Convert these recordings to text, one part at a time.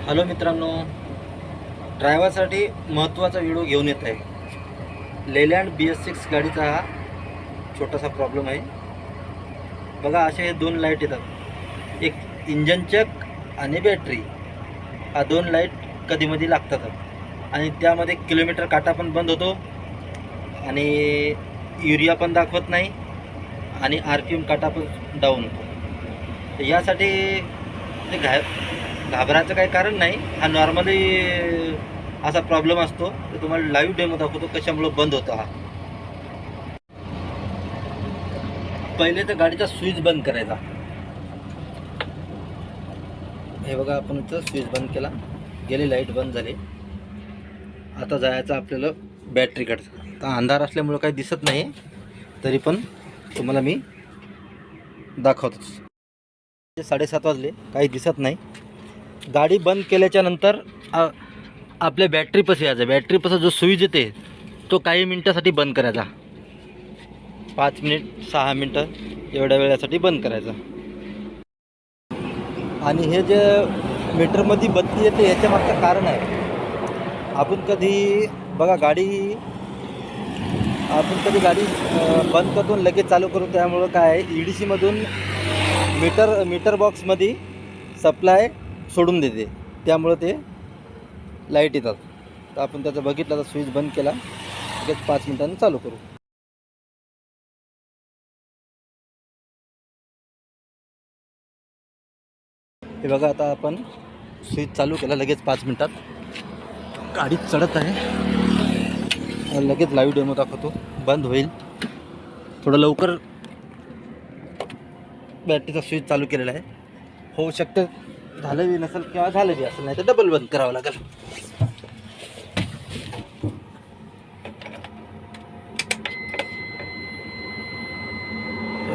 Hello मित्रांनो, ड्रायव्हरसाठी महत्त्वाचा video घेऊन येत आहे। लेलँड BS6 गाडीचा हा छोटासा प्रॉब्लेम आहे। बघा, असे हे दोन लाईट येतात, एक इंजन चक आणि बॅटरी। हा दोन लाईट कधीमधी लागतात आणि त्यामध्ये किलोमीटर काटा पण बंद होतो आणि युरिया पण दाखवत नाही आणि RPM काटा पण डाऊन होतो। यासाठी ते घाबरायचं काही कारण नाही। हा नॉर्मली असा प्रॉब्लेम असतो। तर तुम्हाला लाईव्ह डेमो दाखवतो कशामुळे बंद होतो हा। पहिले तर गाडीचा स्विच बंद करायचा। हे बघा, आपण इथं स्विच बंद केला, गेली लाईट बंद झाली। आता जायचं आपल्याला बॅटरीकडे। तर अंधार असल्यामुळे काही दिसत नाही, तरी पण तुम्हाला मी दाखवतोच। 7:30 वाजले, काही दिसत नाही। गाडी बंद केल्याच्या नंतर आपल्या बॅटरीपाशी यायचं। बॅटरीपासून जो स्विच येते तो काही मिनटासाठी बंद करायचा, 5 मिनिट 6 मिनटं एवढ्या वेळासाठी बंद करायचा। आणि हे जे मीटरमध्ये बत्ती येते याच्या मागचं कारण आहे, आपण कधी गाडी बंद करतो लगेच चालू करू, त्यामुळं काय आहे, EDC मधून मीटर बॉक्समध्ये सप्लाय सोडून देते, त्यामुळं ते लाईट येतात। तर आपण त्याचं बघितलं, तर स्विच बंद केला, लगेच 5 मिनिटांनी चालू करू। हे बघा, आता आपण स्विच चालू केला, लगेच 5 मिनिटात गाडी चढत आहे। लगेच लाईव्ह डेमो दाखवतो, बंद होईल। थोडं लवकर बॅटरीचा स्विच चालू केलेला आहे, होऊ शकतं झालं बी नसेल किंवा झालं बी असेल, नाही तर डबल बंद करावं लागेल।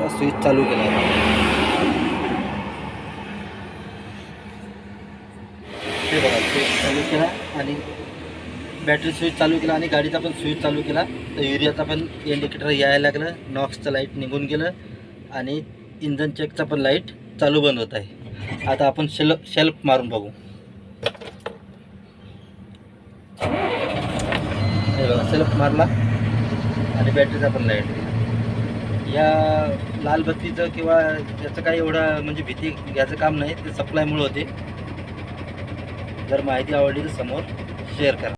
स्विच चालू केला आहे, ते बघा, स्विच चालू केला आणि बॅटरी स्विच चालू केला आणि गाडीचा पण स्विच चालू केला, तर युरियाचा पण इंडिकेटर यायला लागलं, नॉक्सचं लाईट निघून गेलं आणि इंजन चेकचा पण लाईट चालू बंद होत आहे। आता आपण शेल्फ मारून बघू। हे बघा, सेल्फ मारला आणि बॅटरीचा पण लाईट। या लाल बत्तीचं किंवा याचं काही एवढं म्हणजे भीती घ्यायचं काम नाही, ते सप्लायमुळे होते। जर माहिती आवडली तर समोर शेअर करा।